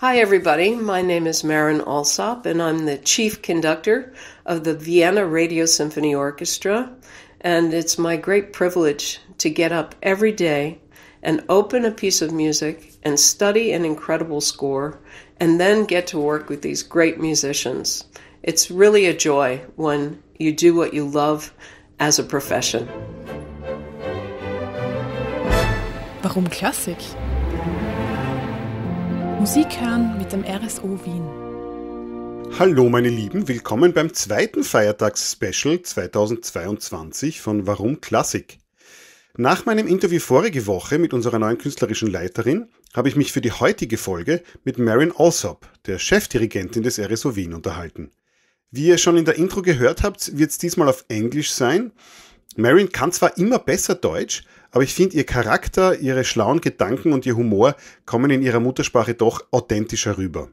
Hi, everybody. My name is Marin Alsop, and I'm the chief conductor of the Vienna Radio Symphony Orchestra. And it's my great privilege to get up every day and open a piece of music and study an incredible score, and then get to work with these great musicians. It's really a joy when you do what you love as a profession. Warum Klassik? Musik hören mit dem RSO Wien. Hallo meine Lieben, willkommen beim zweiten Feiertags-Special 2022 von Warum Klassik. Nach meinem Interview vorige Woche mit unserer neuen künstlerischen Leiterin habe ich mich für die heutige Folge mit Marin Alsop, der Chefdirigentin des RSO Wien, unterhalten. Wie ihr schon in der Intro gehört habt, wird es diesmal auf Englisch sein. Marin kann zwar immer besser Deutsch, aber ich finde, ihr Charakter, ihre schlauen Gedanken und ihr Humor kommen in ihrer Muttersprache doch authentischer rüber.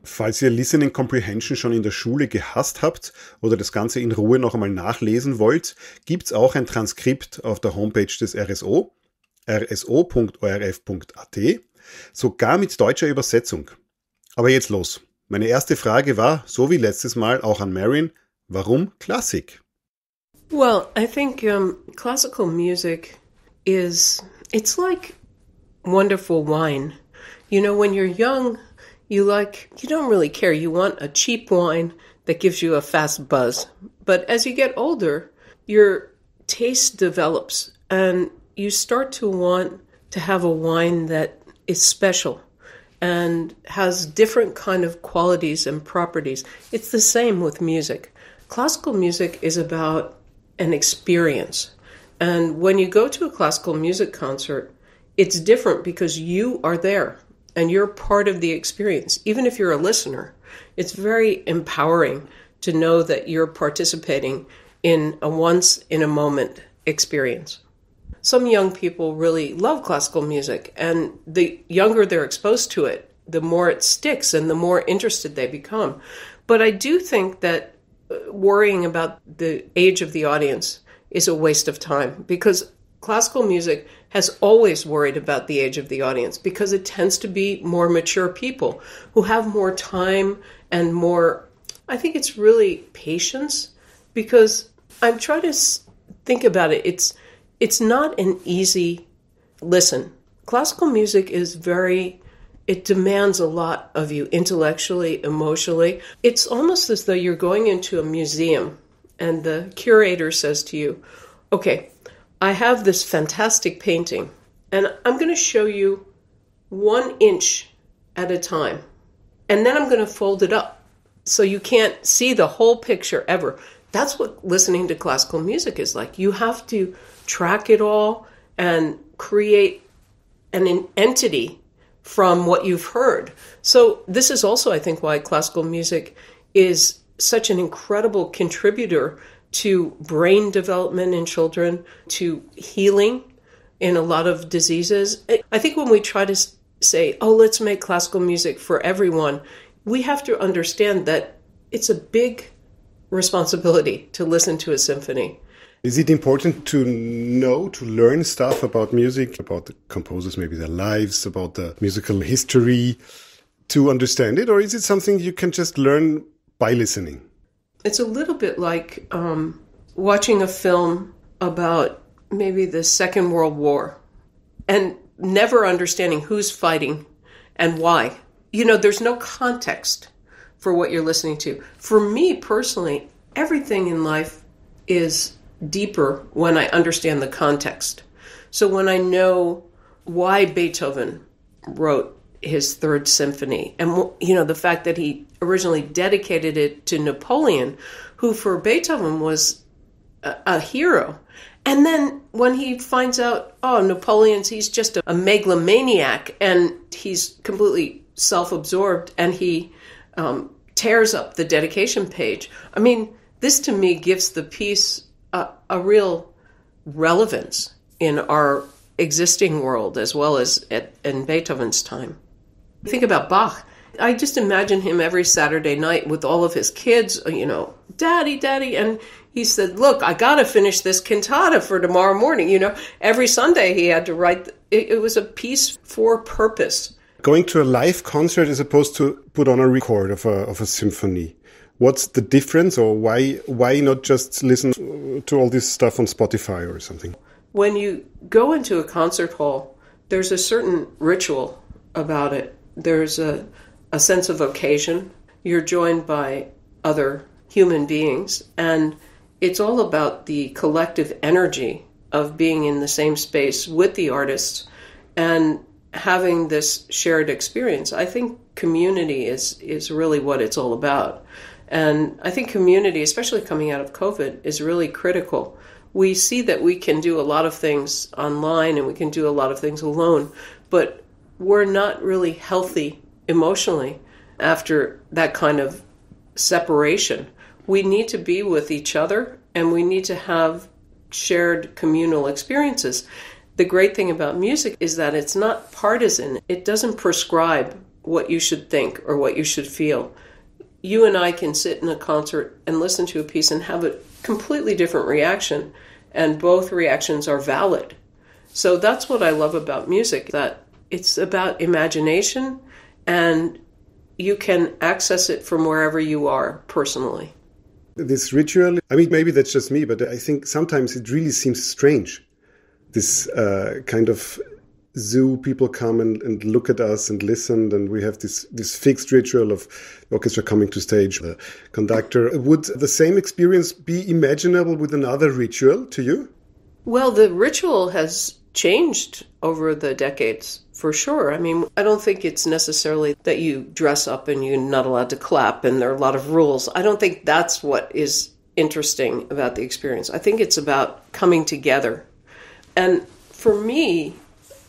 Falls ihr Listening Comprehension schon in der Schule gehasst habt oder das Ganze in Ruhe noch einmal nachlesen wollt, gibt's auch ein Transkript auf der Homepage des RSO, rso.orf.at, sogar mit deutscher Übersetzung. Aber jetzt los. Meine erste Frage war, so wie letztes Mal auch an Marin, warum Klassik? Well, I think classical music it's like wonderful wine. You know, when you're young, you don't really care. You want a cheap wine that gives you a fast buzz. But as you get older, your taste develops and you start to want to have a wine that is special and has different kind of qualities and properties. It's the same with music. Classical music is about an experience. And when you go to a classical music concert, it's different because you are there and you're part of the experience. Even if you're a listener, it's very empowering to know that you're participating in a once-in-a-moment experience. Some young people really love classical music, and the younger they're exposed to it, the more it sticks and the more interested they become. But I do think that worrying about the age of the audience is a waste of time, because classical music has always worried about the age of the audience, because it tends to be more mature people who have more time and more, I think it's really patience, because I'm trying to think about it. It's not an easy listen. Classical music is it demands a lot of you intellectually, emotionally. It's almost as though you're going into a museum and the curator says to you, okay, I have this fantastic painting and I'm going to show you 1 inch at a time. And then I'm going to fold it up so you can't see the whole picture ever. That's what listening to classical music is like. You have to track it all and create an entity from what you've heard. So this is also, I think, why classical music is such an incredible contributor to brain development in children, to healing in a lot of diseases. I think when we try to say, oh, let's make classical music for everyone, we have to understand that it's a big responsibility to listen to a symphony. Is it important to learn stuff about music, about the composers, maybe their lives, about the musical history, to understand it? Or is it something you can just learn by listening? It's a little bit like watching a film about maybe the Second World War and never understanding who's fighting and why. You know, there's no context for what you're listening to. For me personally, everything in life is deeper when I understand the context. So when I know why Beethoven wrote his Third Symphony, and the fact that he originally dedicated it to Napoleon, who for Beethoven was a hero. And then when he finds out, he's just a megalomaniac and he's completely self-absorbed, and he tears up the dedication page. I mean, this to me gives the piece a real relevance in our existing world as well as in Beethoven's time. Think about Bach. I just imagine him every Saturday night with all of his kids, Daddy, Daddy. And he said, look, I got to finish this cantata for tomorrow morning. Every Sunday he had to write. It was a piece for purpose. going to a live concert as opposed to put on a record of a symphony. What's the difference, or why not just listen to all this stuff on Spotify or something? When you go into a concert hall, there's a certain ritual about it. There's a sense of occasion. You're joined by other human beings, and it's all about the collective energy of being in the same space with the artists and having this shared experience. I think community is really what it's all about. And I think community, especially coming out of COVID, is really critical. We see that we can do a lot of things online and we can do a lot of things alone, but we're not really healthy emotionally after that kind of separation. We need to be with each other and we need to have shared communal experiences. The great thing about music is that it's not partisan. It doesn't prescribe what you should think or what you should feel. You and I can sit in a concert and listen to a piece and have a completely different reaction, and both reactions are valid. So that's what I love about music, that it's about imagination, and you can access it from wherever you are personally. This ritual, I mean, maybe that's just me, but I think sometimes it really seems strange. This kind of zoo, people come and look at us and listen, and we have this fixed ritual of the orchestra coming to stage, the conductor. Would the same experience be imaginable with another ritual to you? Well, the ritual has changed over the decades, for sure. I mean, I don't think it's necessarily that you dress up and you're not allowed to clap and there are a lot of rules. I don't think that's what is interesting about the experience. I think it's about coming together. And for me,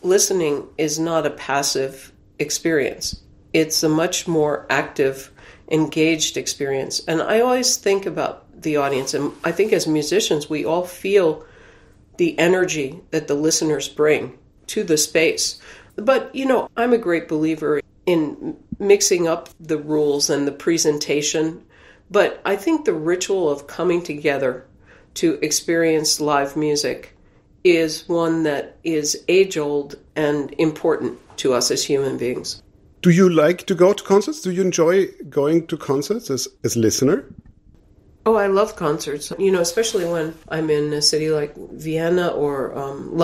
listening is not a passive experience. It's a much more active, engaged experience. And I always think about the audience, and I think as musicians, we all feel the energy that the listeners bring to the space. But, I'm a great believer in mixing up the rules and the presentation. But I think the ritual of coming together to experience live music is one that is age-old and important to us as human beings. Do you like to go to concerts? Do you enjoy going to concerts as a listener? Oh, I love concerts, especially when I'm in a city like Vienna or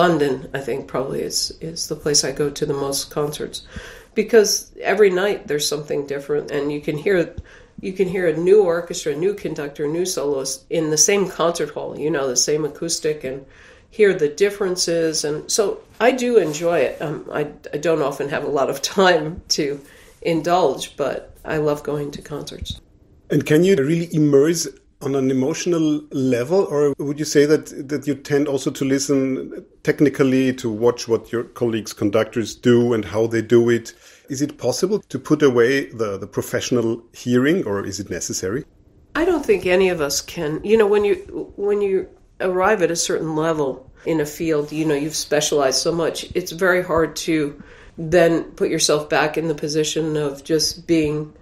London. I think probably is the place I go to the most concerts, because every night there's something different, and you can hear a new orchestra, a new conductor, a new soloist in the same concert hall, the same acoustic, and hear the differences. And so I do enjoy it. I don't often have a lot of time to indulge, but I love going to concerts. And can you really immerse on an emotional level, or would you say that you tend also to listen technically, to watch what your colleagues, conductors do and how they do it? Is it possible to put away the professional hearing, or is it necessary? I don't think any of us can. When you arrive at a certain level in a field, you've specialized so much, it's very hard to then put yourself back in the position of just being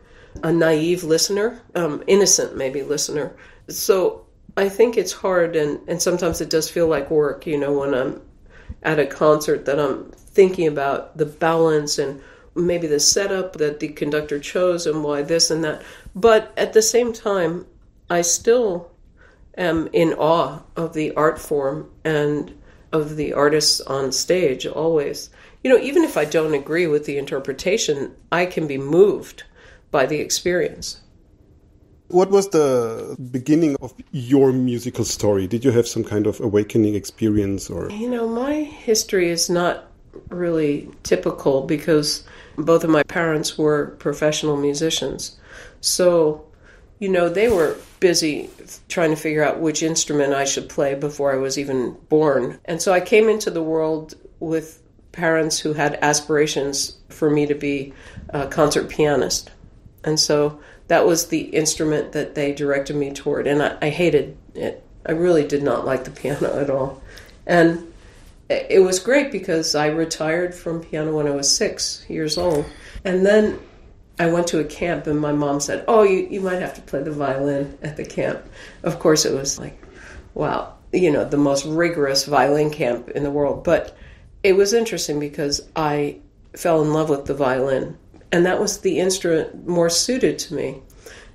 a naive listener, innocent maybe listener. So I think it's hard, and sometimes it does feel like work, when I'm at a concert, that I'm thinking about the balance and maybe the setup that the conductor chose and why this and that. But at the same time, I still am in awe of the art form and of the artists on stage always. Even if I don't agree with the interpretation, I can be moved by the experience. What was the beginning of your musical story? Did you have some kind of awakening experience, or? My history is not really typical, because both of my parents were professional musicians. So, they were busy trying to figure out which instrument I should play before I was even born. And so I came into the world with parents who had aspirations for me to be a concert pianist. And so that was the instrument that they directed me toward. And I hated it. I really did not like the piano at all. And it was great because I retired from piano when I was 6 years old. And then I went to a camp, and my mom said, "Oh, you might have to play the violin at the camp." Of course, it was like, wow, the most rigorous violin camp in the world. But it was interesting because I fell in love with the violin. And that was the instrument more suited to me.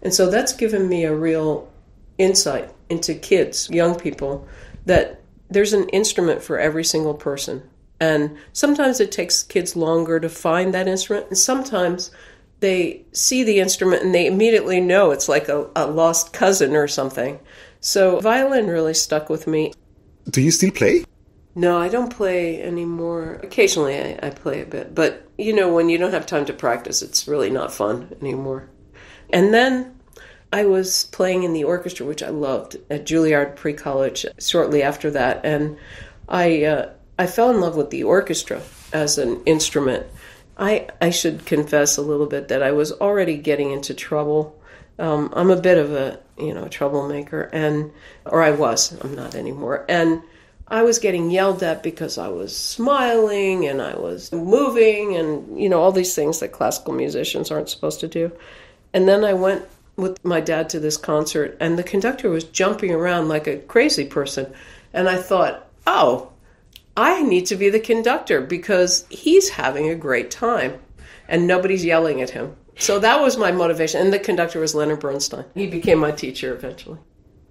And so that's given me a real insight into kids, young people, that there's an instrument for every single person. And sometimes it takes kids longer to find that instrument, and sometimes they see the instrument and they immediately know it's like a lost cousin or something. So violin really stuck with me. Do you still play? No, I don't play anymore. Occasionally I play a bit. But, when you don't have time to practice, it's really not fun anymore. And then I was playing in the orchestra, which I loved, at Juilliard Pre-College shortly after that. And I fell in love with the orchestra as an instrument. I should confess a little bit that I was already getting into trouble. I'm a bit of a troublemaker, or I was. I'm not anymore. And I was getting yelled at because I was smiling and I was moving and all these things that classical musicians aren't supposed to do. And then I went with my dad to this concert, and the conductor was jumping around like a crazy person. And I thought, oh, I need to be the conductor because he's having a great time and nobody's yelling at him. So that was my motivation. And the conductor was Leonard Bernstein. He became my teacher eventually.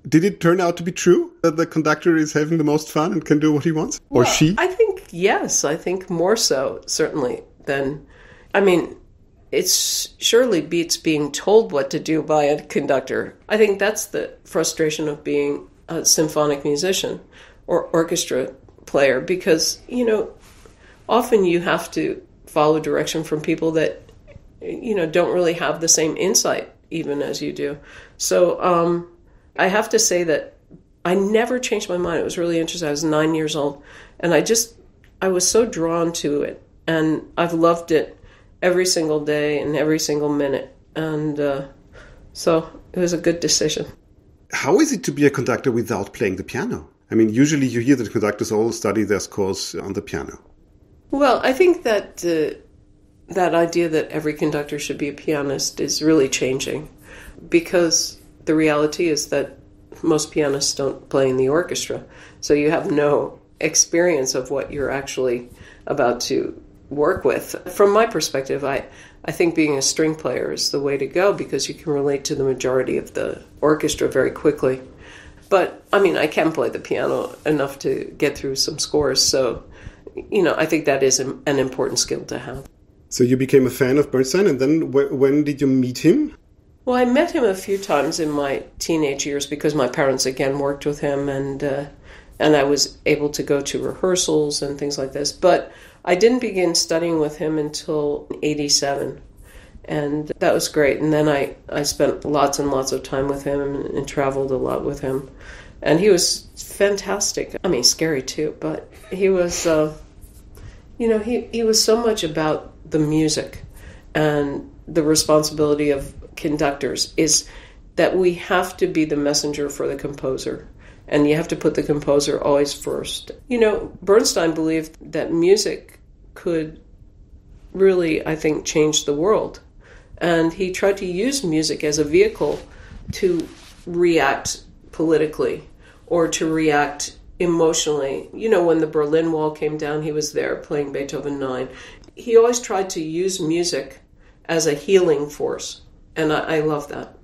Did it turn out to be true that the conductor is having the most fun and can do what he wants? Or she? I think, yes. I think more so, certainly, than... it surely beats being told what to do by a conductor. I think that's the frustration of being a symphonic musician or orchestra player, because, often you have to follow direction from people that, don't really have the same insight even as you do. So I have to say that I never changed my mind. It was really interesting. I was 9 years old, and I was so drawn to it, and I've loved it every single day and every single minute. And so it was a good decision. How is it to be a conductor without playing the piano? Usually you hear that conductors all study their scores on the piano. Well, I think that that idea that every conductor should be a pianist is really changing, because the reality is that most pianists don't play in the orchestra. So you have no experience of what you're actually about to work with. From my perspective, I think being a string player is the way to go, because you can relate to the majority of the orchestra very quickly. But, I can play the piano enough to get through some scores. So, I think that is an important skill to have. So you became a fan of Bernstein, and then when did you meet him? Well, I met him a few times in my teenage years because my parents, again, worked with him, and I was able to go to rehearsals and things like this. But I didn't begin studying with him until 1987. And that was great. And then I spent lots and lots of time with him and traveled a lot with him. And he was fantastic. Scary too, but he was, he was so much about the music. And the responsibility of conductors is that we have to be the messenger for the composer. And you have to put the composer always first. Bernstein believed that music could really, I think, change the world. And he tried to use music as a vehicle to react politically or to react emotionally. When the Berlin Wall came down, he was there playing Beethoven 9. He always tried to use music as a healing force. And I love that.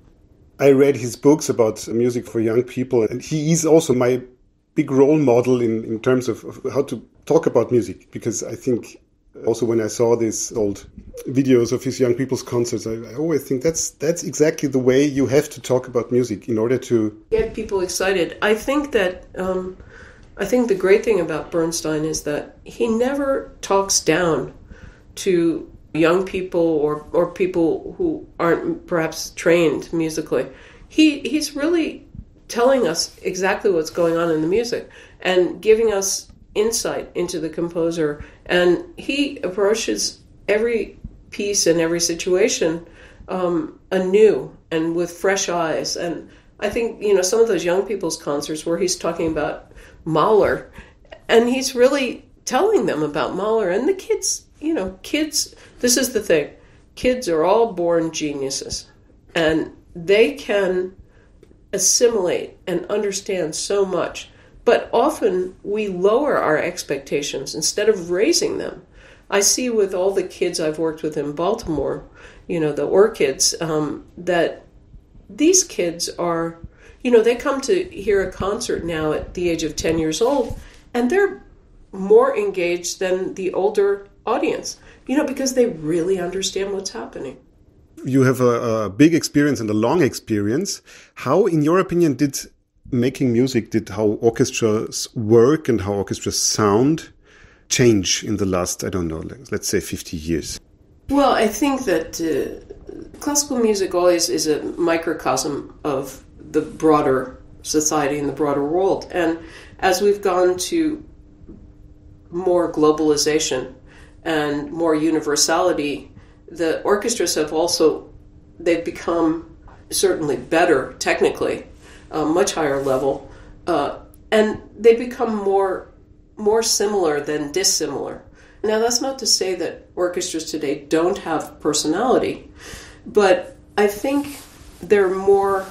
I read his books about music for young people, and he is also my big role model in terms of how to talk about music, because I think also when I saw these old videos of his young people's concerts, I always think that's exactly the way you have to talk about music in order to get people excited. I think the great thing about Bernstein is that he never talks down to young people or people who aren't perhaps trained musically. He's really telling us exactly what's going on in the music and giving us insight into the composer. And he approaches every piece and every situation anew and with fresh eyes. And I think, some of those young people's concerts where he's talking about Mahler, and he's really telling them about Mahler. And the kids, this is the thing. Kids are all born geniuses, and they can assimilate and understand so much. But often we lower our expectations instead of raising them. I see with all the kids I've worked with in Baltimore, the orchids, that these kids are, they come to hear a concert now at the age of 10 years old, and they're more engaged than the older audience, because they really understand what's happening. You have a big experience and a long experience. How, in your opinion, did making music, did how orchestras work and how orchestras sound change in the last, I don't know, let's say 50 years? Well, I think that classical music always is a microcosm of the broader society and the broader world. And as we've gone to more globalization and more universality, the orchestras have they've become certainly better technically, much higher level, and they become more similar than dissimilar. Now, that's not to say that orchestras today don't have personality, but I think they're more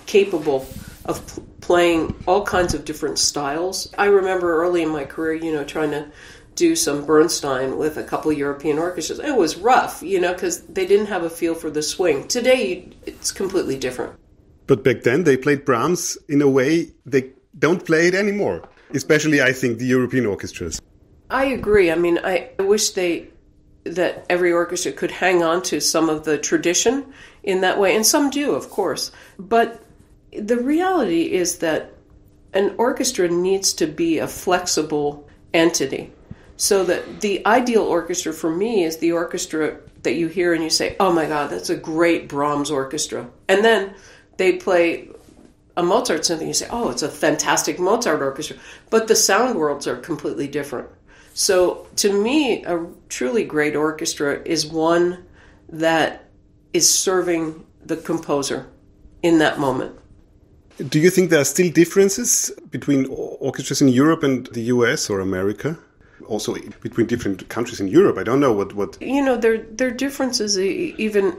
capable of playing all kinds of different styles. I remember early in my career, trying to do some Bernstein with a couple European orchestras. It was rough, because they didn't have a feel for the swing. Today, it's completely different. But back then, they played Brahms in a way they don't play it anymore, especially, I think, the European orchestras. I agree. I mean, I wish that every orchestra could hang on to some of the tradition in that way, and some do, of course. But the reality is that an orchestra needs to be a flexible entity. So that the ideal orchestra for me is the orchestra that you hear and you say, oh my God, that's a great Brahms orchestra. And then they play a Mozart symphony and you say, oh, it's a fantastic Mozart orchestra. But the sound worlds are completely different. So to me, a truly great orchestra is one that is serving the composer in that moment. Do you think there are still differences between orchestras in Europe and the US or America? Also between different countries in Europe? I don't know what... There are differences even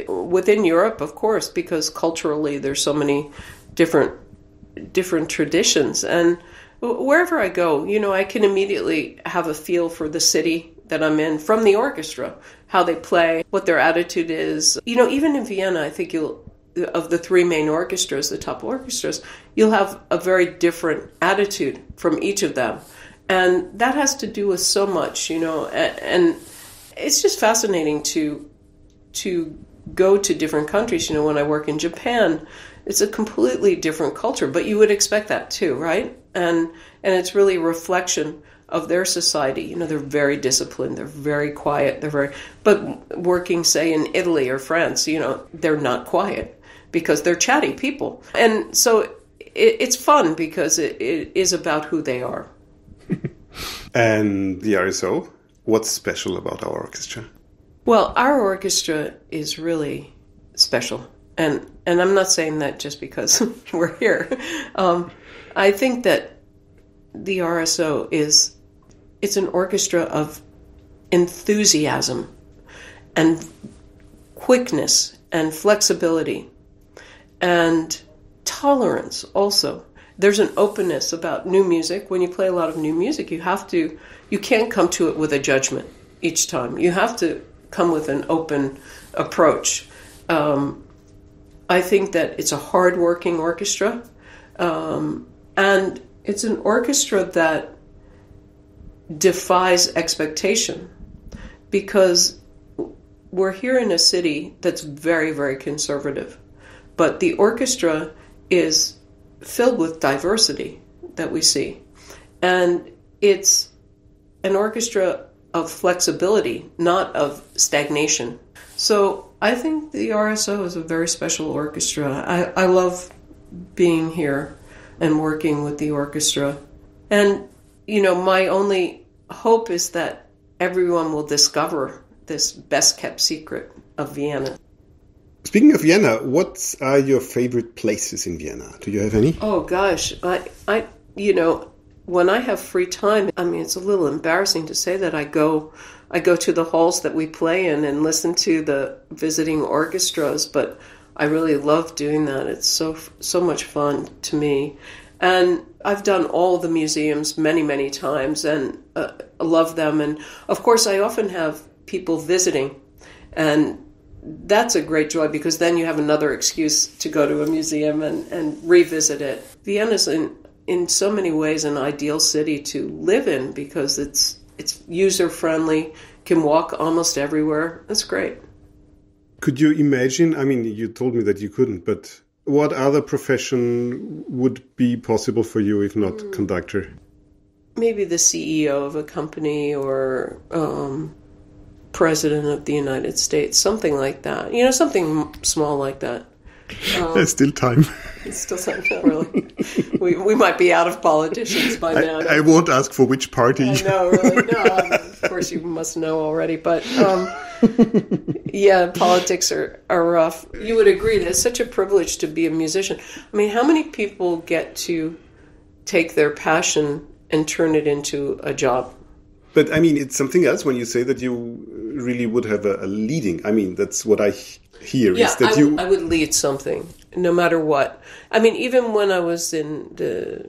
within Europe, of course, because culturally there's so many different traditions. And wherever I go, I can immediately have a feel for the city that I'm in from the orchestra, how they play, what their attitude is. Even in Vienna, I think of the three main orchestras, the top orchestras, you'll have a very different attitude from each of them. And that has to do with so much, and it's just fascinating to go to different countries. When I work in Japan, it's a completely different culture, but you would expect that too, right? And it's really a reflection of their society. They're very disciplined, they're very quiet, but working, say, in Italy or France, they're not quiet because they're chatty people. And so it's fun because it is about who they are. And the RSO, what's special about our orchestra? Well, our orchestra is really special. And I'm not saying that just because we're here. I think that the RSO it's an orchestra of enthusiasm and quickness and flexibility and tolerance also. There's an openness about new music. When you play a lot of new music, you can't come to it with a judgment each time. You have to come with an open approach. I think that it's a hard-working orchestra, and it's an orchestra that defies expectation because we're here in a city that's very, very conservative, but the orchestra is filled with diversity that we see. And it's an orchestra of flexibility, not of stagnation. So I think the RSO is a very special orchestra. I love being here and working with the orchestra. And, my only hope is that everyone will discover this best-kept secret of Vienna. Speaking of Vienna, what are your favorite places in Vienna? Do you have any? Oh gosh, I when I have free time, it's a little embarrassing to say that I go to the halls that we play in and listen to the visiting orchestras, but I really love doing that. It's so much fun to me. And I've done all the museums many, many times and love them. And of course, I often have people visiting. And that's a great joy because then you have another excuse to go to a museum and revisit it. Vienna's in so many ways an ideal city to live in because it's user-friendly, can walk almost everywhere. That's great. Could you imagine, I mean, you told me that you couldn't, but what other profession would be possible for you if not conductor? Maybe the CEO of a company or President of the United States, something like that. You know, something small like that. There's still time. It's still time, not really. We might be out of politicians by now. I won't ask for which party. I know, really. No, of course you must know already. But yeah, politics are rough. You would agree that it's such a privilege to be a musician. I mean, how many people get to take their passion and turn it into a job? But I mean, it's something else when you say that you really would have a leading. I mean, that's what I hear. Yeah, is that I would lead something, no matter what. I mean, even when I was in the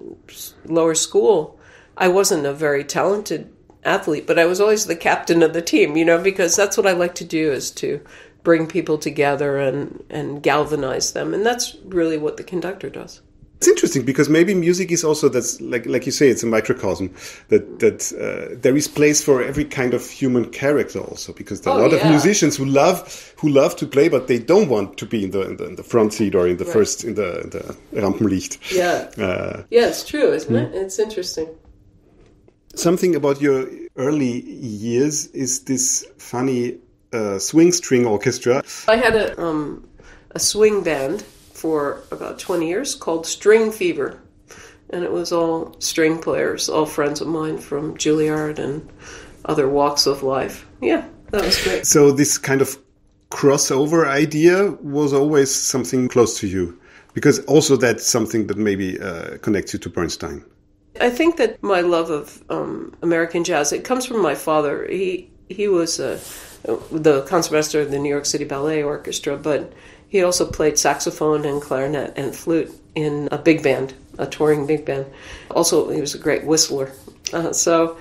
lower school, I wasn't a very talented athlete, but I was always the captain of the team, you know, because that's what I like to do is to bring people together and galvanize them. And that's really what the conductor does. It's interesting because maybe music is also, that's like you say, it's a microcosm that there is place for every kind of human character also, because there are a lot of musicians who love to play, but they don't want to be in the front seat or in the first in the Rampenlicht. Yeah, yeah, it's true, isn't it? It's interesting. Something about your early years is this funny swing string orchestra. I had a swing band for about 20 years called String Fever. And it was all string players, all friends of mine from Juilliard and other walks of life. Yeah, that was great. So this kind of crossover idea was always something close to you, because also that's something that maybe connects you to Bernstein. I think that my love of American jazz, it comes from my father. He was the concertmaster of the New York City Ballet Orchestra, but he also played saxophone and clarinet and flute in a big band, a touring big band. Also, he was a great whistler. So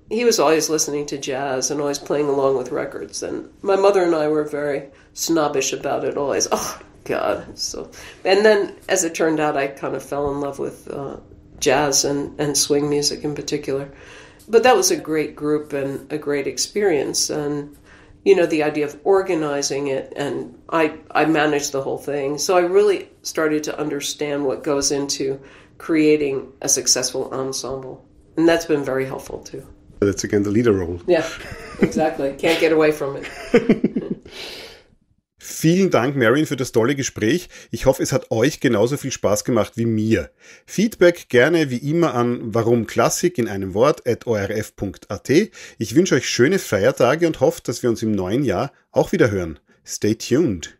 he was always listening to jazz and always playing along with records. And my mother and I were very snobbish about it always. Oh, God. So, and then, as it turned out, I kind of fell in love with jazz and swing music in particular. But that was a great group and a great experience. And you know, the idea of organizing it, and I managed the whole thing. So I really started to understand what goes into creating a successful ensemble. And that's been very helpful, too. That's, again, the leader role. Yeah, exactly. Can't get away from it. Vielen Dank, Marin, für das tolle Gespräch. Ich hoffe, es hat euch genauso viel Spaß gemacht wie mir. Feedback gerne wie immer an warumklassik in einem Wort @orf.at. Ich wünsche euch schöne Feiertage und hoffe, dass wir uns im neuen Jahr auch wieder hören. Stay tuned.